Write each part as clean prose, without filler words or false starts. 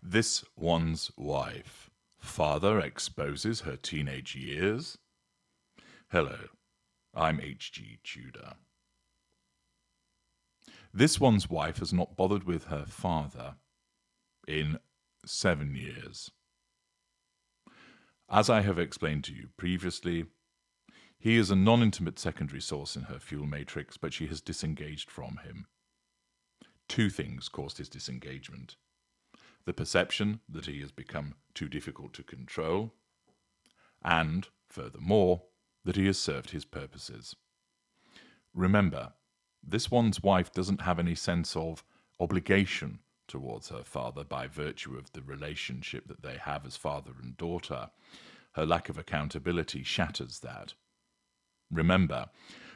This One's Wife. Father exposes her teenage years. Hello, I'm H.G. Tudor. This One's Wife has not bothered with her father in 7 years. As I have explained to you previously, he is a non-intimate secondary source in her fuel matrix, but she has disengaged from him. 2 things caused his disengagement: the perception that he has become too difficult to control, and, furthermore, that he has served his purposes. Remember, this One's Wife doesn't have any sense of obligation towards her father by virtue of the relationship that they have as father and daughter. Her lack of accountability shatters that. Remember,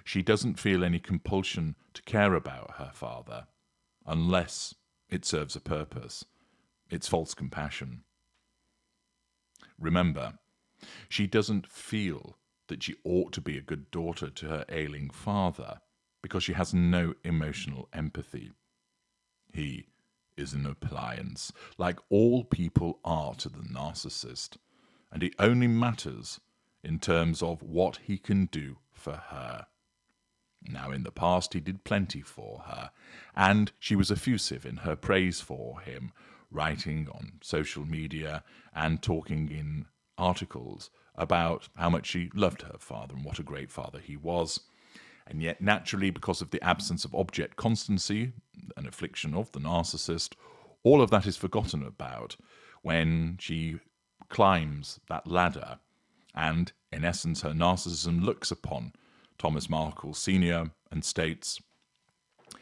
she doesn't feel any compulsion to care about her father unless it serves a purpose. It's false compassion. Remember, she doesn't feel that she ought to be a good daughter to her ailing father because she has no emotional empathy. He is an appliance, like all people are to the narcissist, and he only matters in terms of what he can do for her. Now, in the past, he did plenty for her, and she was effusive in her praise for him, writing on social media and talking in articles about how much she loved her father and what a great father he was. And yet, naturally, because of the absence of object constancy, an affliction of the narcissist, all of that is forgotten about when she climbs that ladder. And, in essence, her narcissism looks upon Thomas Markle Senior and states,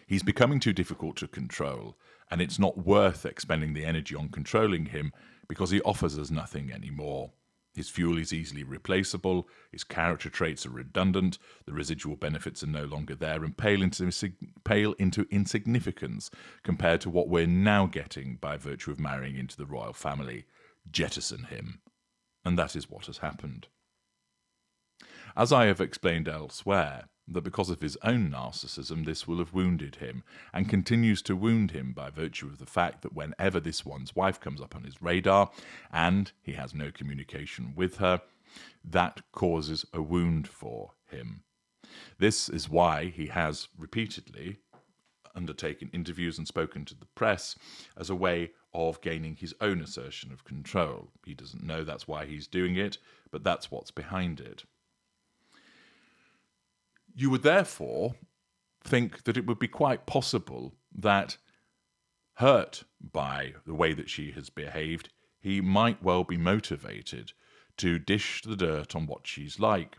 "He's becoming too difficult to control, and it's not worth expending the energy on controlling him because he offers us nothing anymore. His fuel is easily replaceable, his character traits are redundant, the residual benefits are no longer there and pale into insignificance compared to what we're now getting by virtue of marrying into the royal family. Jettison him." And that is what has happened. As I have explained elsewhere, that because of his own narcissism, this will have wounded him, and continues to wound him by virtue of the fact that whenever this One's Wife comes up on his radar, and he has no communication with her, that causes a wound for him. This is why he has repeatedly undertaken interviews and spoken to the press as a way of gaining his own assertion of control. He doesn't know that's why he's doing it, but that's what's behind it. You would therefore think that it would be quite possible that, hurt by the way that she has behaved, he might well be motivated to dish the dirt on what she's like,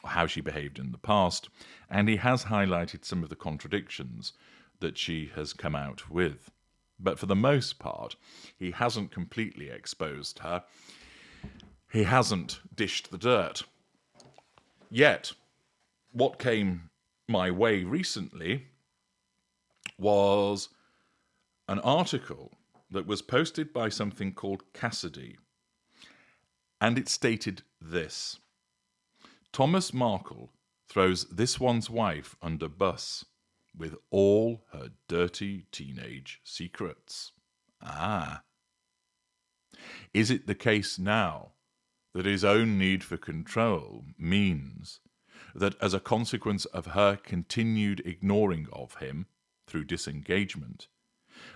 how she behaved in the past, and he has highlighted some of the contradictions that she has come out with. But for the most part, he hasn't completely exposed her. He hasn't dished the dirt. Yet, what came my way recently was an article that was posted by something called Cassidy. And it stated this: Thomas Markle throws this One's Wife under bus with all her dirty teenage secrets. Ah. Is it the case now that his own need for control means that as a consequence of her continued ignoring of him through disengagement,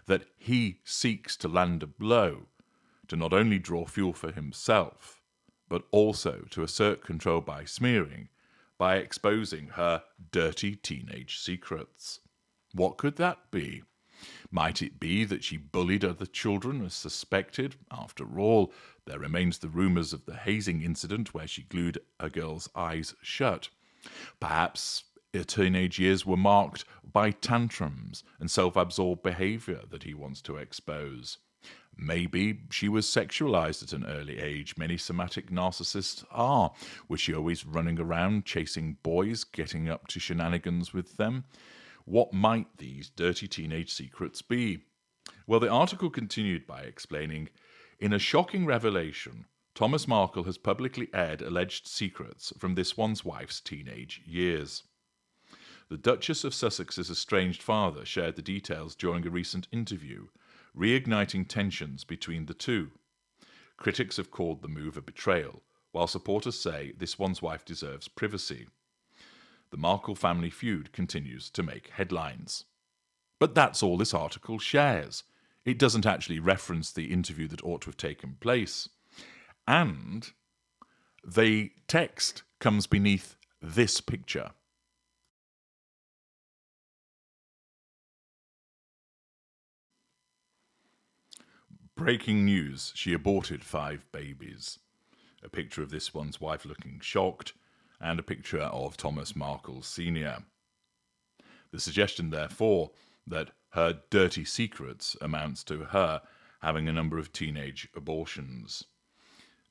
that he seeks to land a blow to not only draw fuel for himself, but also to assert control by smearing, by exposing her dirty teenage secrets? What could that be? Might it be that she bullied other children as suspected? After all, there remains the rumours of the hazing incident where she glued a girl's eyes shut. Perhaps her teenage years were marked by tantrums and self-absorbed behaviour that he wants to expose. Maybe she was sexualized at an early age. Many somatic narcissists are. Was she always running around chasing boys, getting up to shenanigans with them? What might these dirty teenage secrets be? Well, the article continued by explaining, in a shocking revelation, Thomas Markle has publicly aired alleged secrets from this One's Wife's teenage years. The Duchess of Sussex's estranged father shared the details during a recent interview, reigniting tensions between the two. Critics have called the move a betrayal, while supporters say this one's wife deserves privacy. The Markle family feud continues to make headlines. But that's all this article shares. It doesn't actually reference the interview that ought to have taken place. And the text comes beneath this picture. Breaking news, she aborted 5 babies. A picture of this one's wife looking shocked, and a picture of Thomas Markle Senior. The suggestion, therefore, that her dirty secrets amounts to her having a number of teenage abortions.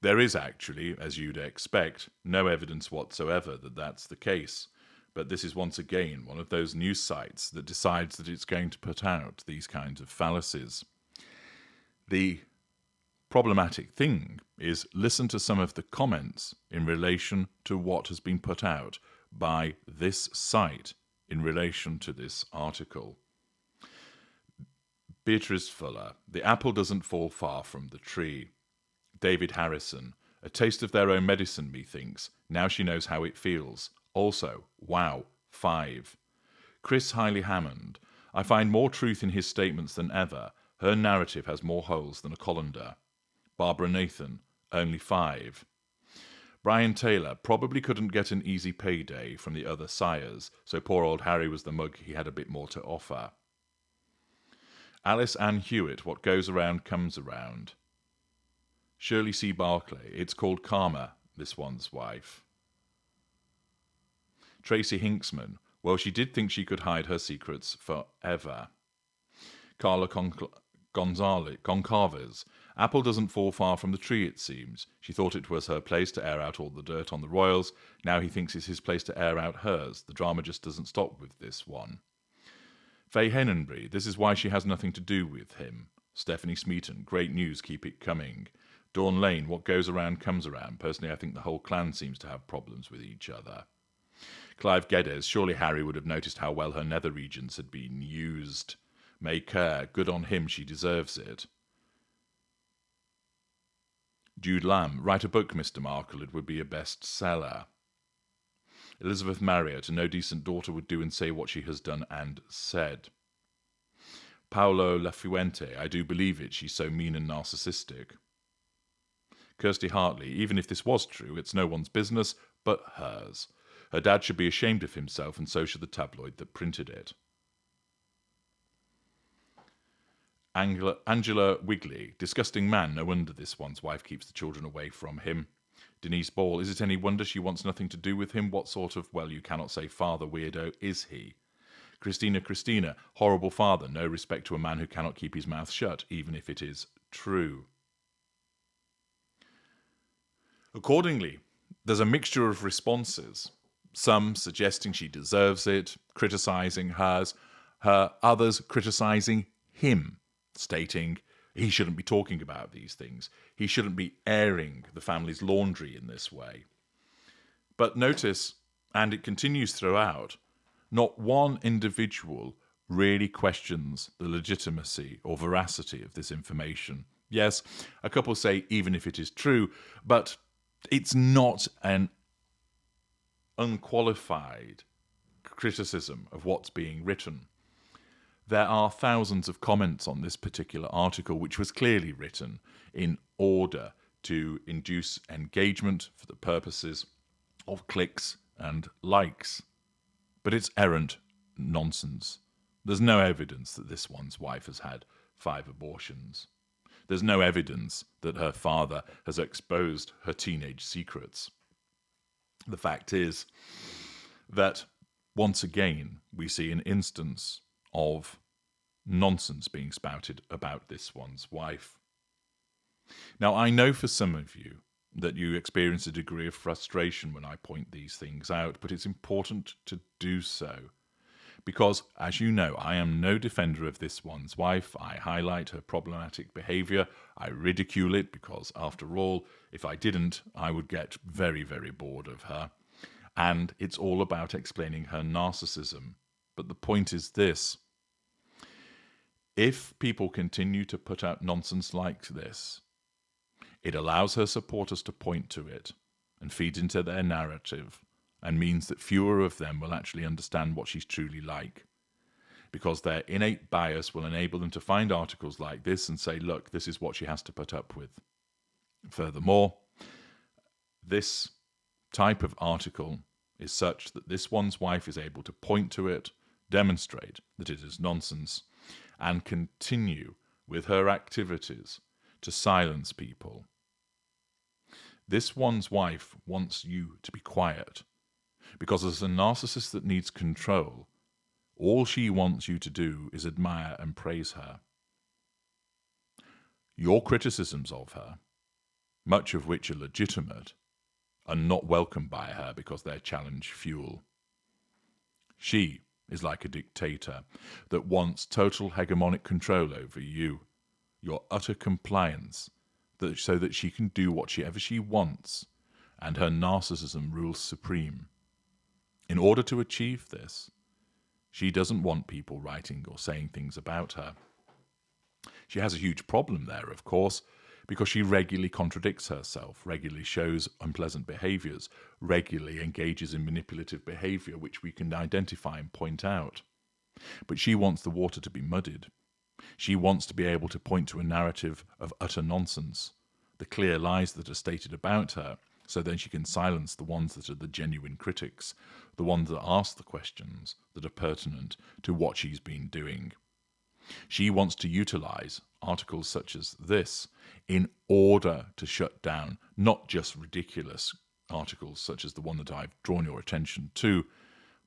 There is actually, as you'd expect, no evidence whatsoever that that's the case. But this is once again one of those news sites that decides that it's going to put out these kinds of fallacies. The problematic thing is listen to some of the comments in relation to what has been put out by this site in relation to this article. Beatrice Fuller, the apple doesn't fall far from the tree. David Harrison, a taste of their own medicine, methinks. Now she knows how it feels. Also, wow, 5. Chris Hiley Hammond, I find more truth in his statements than ever. Her narrative has more holes than a colander. Barbara Nathan, only 5. Brian Taylor probably couldn't get an easy payday from the other sires, so poor old Harry was the mug, he had a bit more to offer. Alice Ann Hewitt, what goes around comes around. Shirley C. Barclay, it's called karma, this one's wife. Tracy Hinksman, well, she did think she could hide her secrets forever. Carla Goncalves, apple doesn't fall far from the tree, it seems. She thought it was her place to air out all the dirt on the royals. Now he thinks it's his place to air out hers. The drama just doesn't stop with this one. Faye Henenbury, this is why she has nothing to do with him. Stephanie Smeaton, great news, keep it coming. Dawn Lane, what goes around comes around. Personally, I think the whole clan seems to have problems with each other. Clive Geddes, surely Harry would have noticed how well her nether regions had been used. May Kerr, good on him, she deserves it. Jude Lamb, write a book, Mr. Markle, it would be a bestseller. Elizabeth Marriott, no decent daughter would do and say what she has done and said. Paolo Lafuente, I do believe it, she's so mean and narcissistic. Kirsty Hartley, even if this was true, it's no one's business but hers. Her dad should be ashamed of himself, and so should the tabloid that printed it. Angela Wigley, disgusting man, no wonder this one's wife keeps the children away from him. Denise Ball, is it any wonder she wants nothing to do with him? What sort of, well, you cannot say father weirdo is he? Christina, horrible father, no respect to a man who cannot keep his mouth shut, even if it is true. Accordingly, there's a mixture of responses, some suggesting she deserves it, criticising her, others criticising him, stating he shouldn't be talking about these things. He shouldn't be airing the family's laundry in this way. But notice, and it continues throughout, not one individual really questions the legitimacy or veracity of this information. Yes, a couple say even if it is true, but it's not an unqualified criticism of what's being written. There are thousands of comments on this particular article, which was clearly written in order to induce engagement for the purposes of clicks and likes. But it's errant nonsense. There's no evidence that this one's wife has had 5 abortions. There's no evidence that her father has exposed her teenage secrets. The fact is that, once again, we see an instance of nonsense being spouted about this one's wife. Now, I know for some of you that you experience a degree of frustration when I point these things out, but it's important to do so. Because, as you know, I am no defender of this one's wife. I highlight her problematic behaviour. I ridicule it because, after all, if I didn't, I would get very, very bored of her. And it's all about explaining her narcissism. But the point is this: if people continue to put out nonsense like this, it allows her supporters to point to it and feed into their narrative, and means that fewer of them will actually understand what she's truly like. Because their innate bias will enable them to find articles like this and say, look, this is what she has to put up with. Furthermore, this type of article is such that this one's wife is able to point to it, demonstrate that it is nonsense, and continue with her activities to silence people. This one's wife wants you to be quiet, because as a narcissist that needs control, all she wants you to do is admire and praise her. Your criticisms of her, much of which are legitimate, are not welcomed by her because they're challenge fuel. She is like a dictator that wants total hegemonic control over you, your utter compliance, so that she can do whatever she wants, and her narcissism rules supreme. In order to achieve this, she doesn't want people writing or saying things about her. She has a huge problem there, of course, because she regularly contradicts herself, regularly shows unpleasant behaviours, regularly engages in manipulative behaviour, which we can identify and point out. But she wants the water to be muddied. She wants to be able to point to a narrative of utter nonsense, the clear lies that are stated about her, so then she can silence the ones that are the genuine critics, the ones that ask the questions that are pertinent to what she's been doing. She wants to utilize articles such as this in order to shut down not just ridiculous articles such as the one that I've drawn your attention to,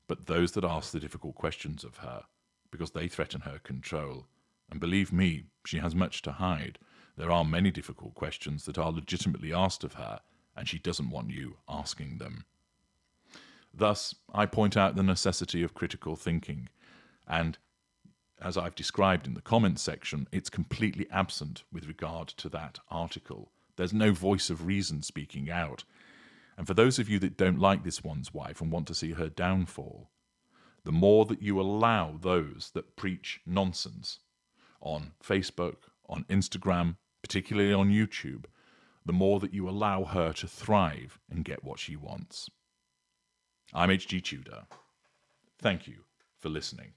but those that ask the difficult questions of her, because they threaten her control. And believe me, she has much to hide. There are many difficult questions that are legitimately asked of her, and she doesn't want you asking them. Thus, I point out the necessity of critical thinking, and as I've described in the comments section, it's completely absent with regard to that article. There's no voice of reason speaking out. And for those of you that don't like this one's wife and want to see her downfall, the more that you allow those that preach nonsense on Facebook, on Instagram, particularly on YouTube, the more that you allow her to thrive and get what she wants. I'm HG Tudor. Thank you for listening.